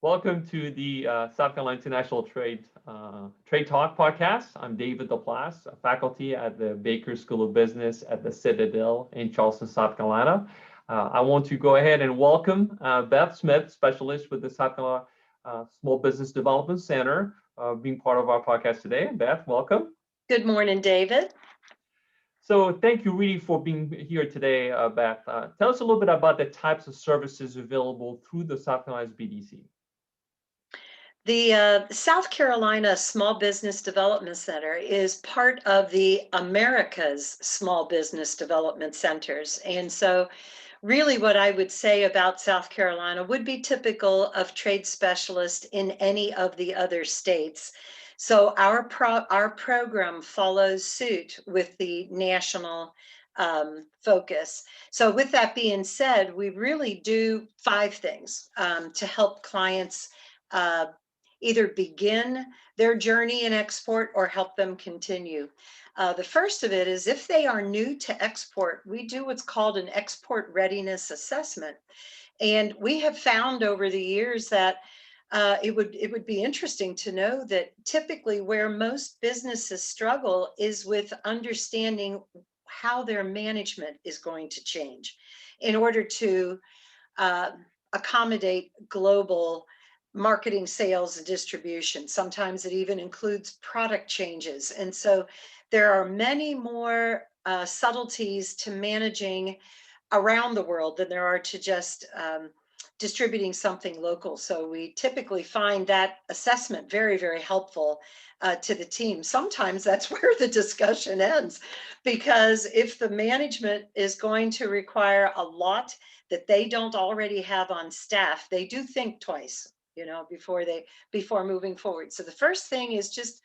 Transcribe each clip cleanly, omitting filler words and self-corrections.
Welcome to the South Carolina International Trade Talk podcast. I'm David Laplace, a faculty at the Baker School of Business at the Citadel in Charleston, South Carolina. I want to go ahead and welcome Beth Smith, specialist with the South Carolina Small Business Development Center, being part of our podcast today. Beth, welcome. Good morning, David. So thank you really for being here today, Beth. Tell us a little bit about the types of services available through the South Carolina SBDC. The South Carolina Small Business Development Center is part of the America's Small Business Development Centers. And so really what I would say about South Carolina would be typical of trade specialists in any of the other states. So our program follows suit with the national focus. So with that being said, we really do 5 things to help clients either begin their journey in export or help them continue. The first of it is if they are new to export, we do what's called an export readiness assessment. And we have found over the years that it would be interesting to know that typically where most businesses struggle is with understanding how their management is going to change in order to accommodate global marketing, sales, and distribution. Sometimes it even includes product changes. And so there are many more subtleties to managing around the world than there are to just distributing something local. So we typically find that assessment very, very helpful to the team. Sometimes that's where the discussion ends, because if the management is going to require a lot that they don't already have on staff, they do think twice, before moving forward. So the first thing is just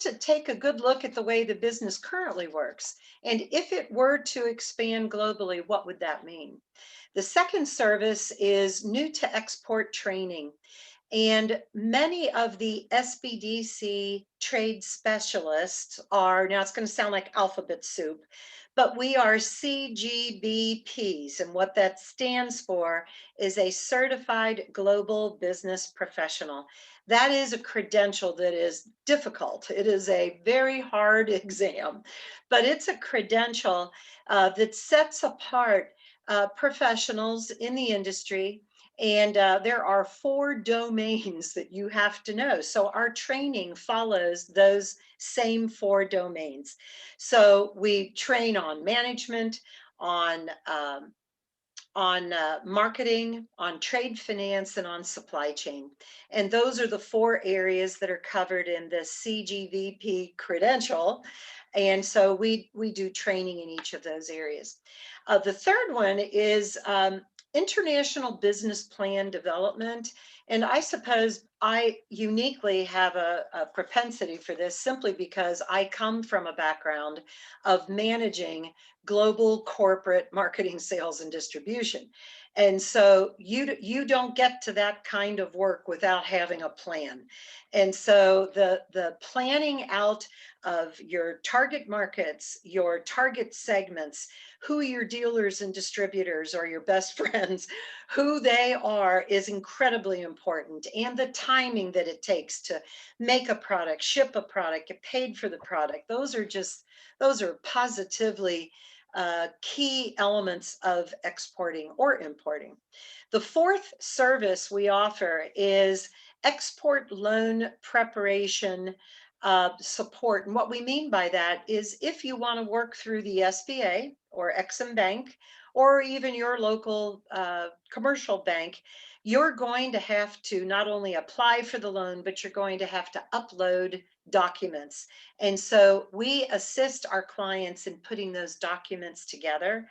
to take a good look at the way the business currently works. And if it were to expand globally, what would that mean? The second service is new to export training. And many of the SBDC trade specialists are, now it's going to sound like alphabet soup, but we are CGBPs. And what that stands for is a Certified Global Business Professional. That is a credential that is difficult. It is a very hard exam, but it's a credential that sets apart professionals in the industry. And there are 4 domains that you have to know. So our training follows those same 4 domains. So we train on management, on marketing, on trade finance, and on supply chain. And those are the 4 areas that are covered in the CGVP credential. And so we do training in each of those areas. The third one is international business plan development. And I suppose I uniquely have a propensity for this simply because I come from a background of managing global corporate marketing, sales, and distribution. And so you don't get to that kind of work without having a plan. And so the planning out of your target markets, your target segments, who your dealers and distributors are, your best friends, who they are is incredibly important. And the timing that it takes to make a product, ship a product, get paid for the product. Those are positively key elements of exporting or importing. The fourth service we offer is export loan preparation support. And what we mean by that is if you want to work through the SBA or Ex-Im Bank, or even your local commercial bank, you're going to have to not only apply for the loan, but you're going to have to upload documents. And so we assist our clients in putting those documents together.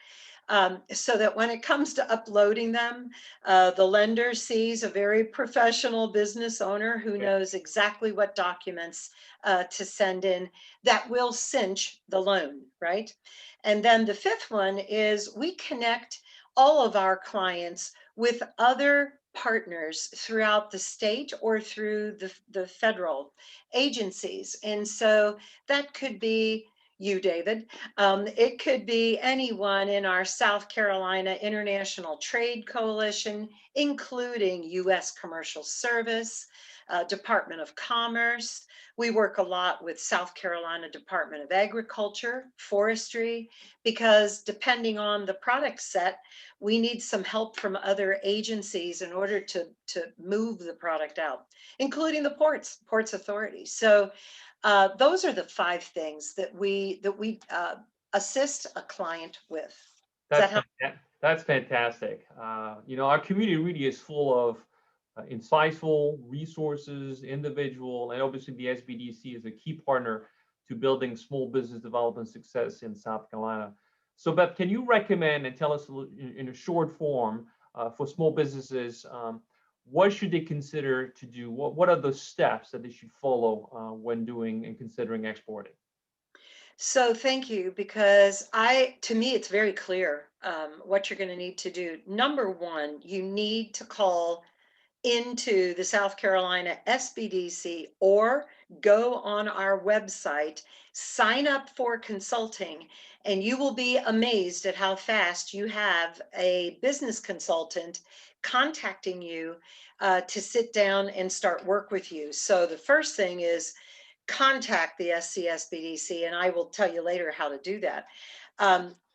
So that when it comes to uploading them, the lender sees a very professional business owner who knows exactly what documents to send in that will cinch the loan, right? And then the fifth one is we connect all of our clients with other partners throughout the state or through the federal agencies. And so that could be you, David. It could be anyone in our South Carolina International Trade Coalition, including U.S. Commercial Service, Department of Commerce. We work a lot with South Carolina Department of Agriculture, Forestry, because depending on the product set, we need some help from other agencies in order to move the product out, including the ports authority. So those are the 5 things that we assist a client with. Does that help? That's fantastic. Our community really is full of insightful resources, individual, and obviously the SBDC is a key partner to building small business development success in South Carolina. So Beth, can you recommend and tell us in a short form for small businesses, what should they consider to do? What are the steps that they should follow when doing and considering exporting? So thank you, because to me, it's very clear what you're going to need to do. Number one, you need to call into the South Carolina SBDC or go on our website, sign up for consulting, and you will be amazed at how fast you have a business consultant contacting you to sit down and start work with you. So the first thing is contact the SCSBDC, and I will tell you later how to do that.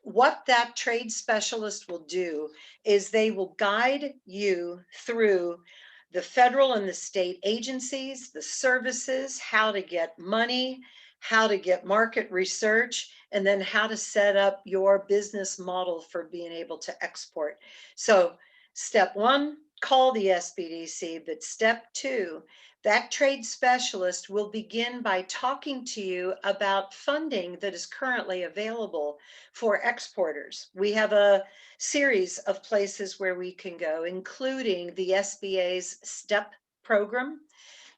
What that trade specialist will do is they will guide you through the federal and the state agencies, the services, how to get money, how to get market research, and then how to set up your business model for being able to export. So step 1, call the SBDC, but step 2, that trade specialist will begin by talking to you about funding that is currently available for exporters. We have a series of places where we can go, including the SBA's STEP program.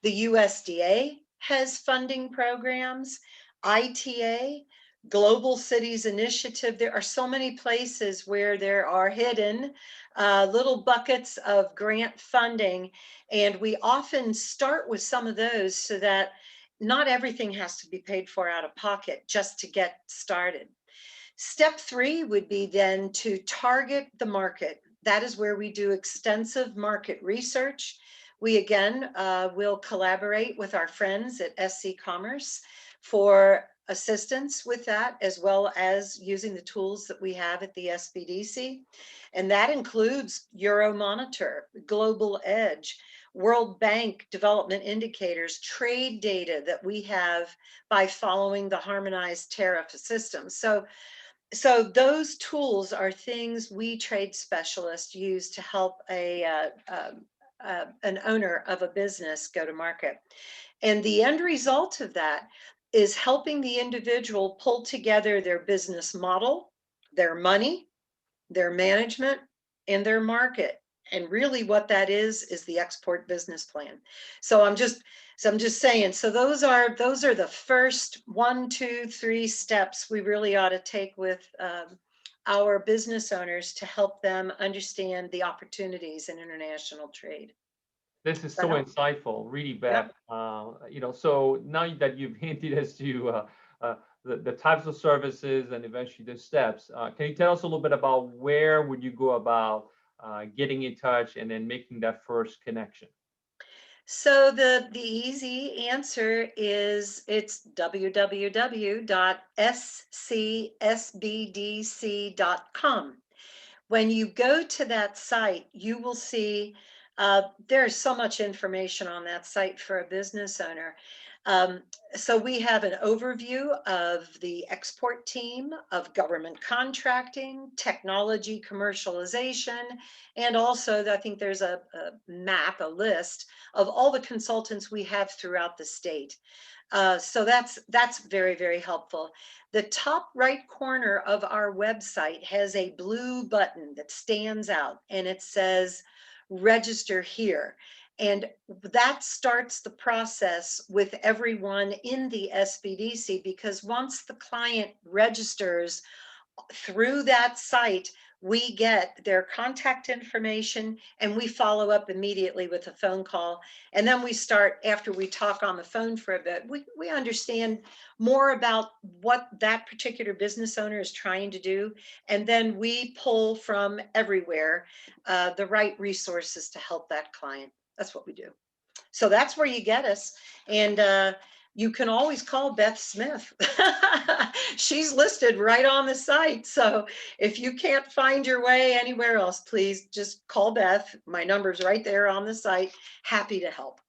The USDA has funding programs, ITA, Global Cities Initiative. There are so many places where there are hidden little buckets of grant funding, and we often start with some of those so that not everything has to be paid for out of pocket just to get started. Step 3 would be then to target the market. That is where we do extensive market research. We again will collaborate with our friends at SC Commerce for assistance with that, as well as using the tools that we have at the SBDC. And that includes Euromonitor, Global Edge, World Bank development indicators, trade data that we have by following the harmonized tariff system. So those tools are things we trade specialists use to help an owner of a business go to market. And the end result of that is helping the individual pull together their business model, their money, their management, and their market. And really what that is the export business plan. So I'm just saying, so those are the first 1, 2, 3 steps we really ought to take with our business owners to help them understand the opportunities in international trade. This is so insightful, really, Beth. Yep. So now that you've hinted as to the types of services and eventually the steps, can you tell us a little bit about where would you go about getting in touch and then making that first connection? So the easy answer is it's www.scsbdc.com. When you go to that site, you will see there's so much information on that site for a business owner. So we have an overview of the export team, of government contracting, technology commercialization, and also I think there's a map, a list of all the consultants we have throughout the state. So that's very, very helpful. The top right corner of our website has a blue button that stands out, and it says register here. And that starts the process with everyone in the SBDC, because once the client registers through that site, we get their contact information and we follow up immediately with a phone call. And then we start, after we talk on the phone for a bit, we understand more about what that particular business owner is trying to do. And then we pull from everywhere the right resources to help that client. That's what we do. So that's where you get us. And you can always call Beth Smith. She's listed right on the site. So if you can't find your way anywhere else, please just call Beth. My number's right there on the site. Happy to help.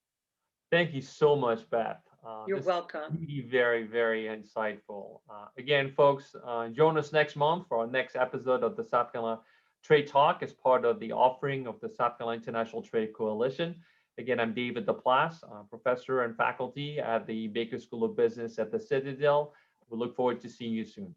Thank you so much, Beth. You're This is welcome. really very, very insightful. Again, folks, join us next month for our next episode of the South Carolina Trade Talk as part of the offering of the South Carolina International Trade Coalition. Again, I'm David DePlace, professor and faculty at the Baker School of Business at the Citadel. We look forward to seeing you soon.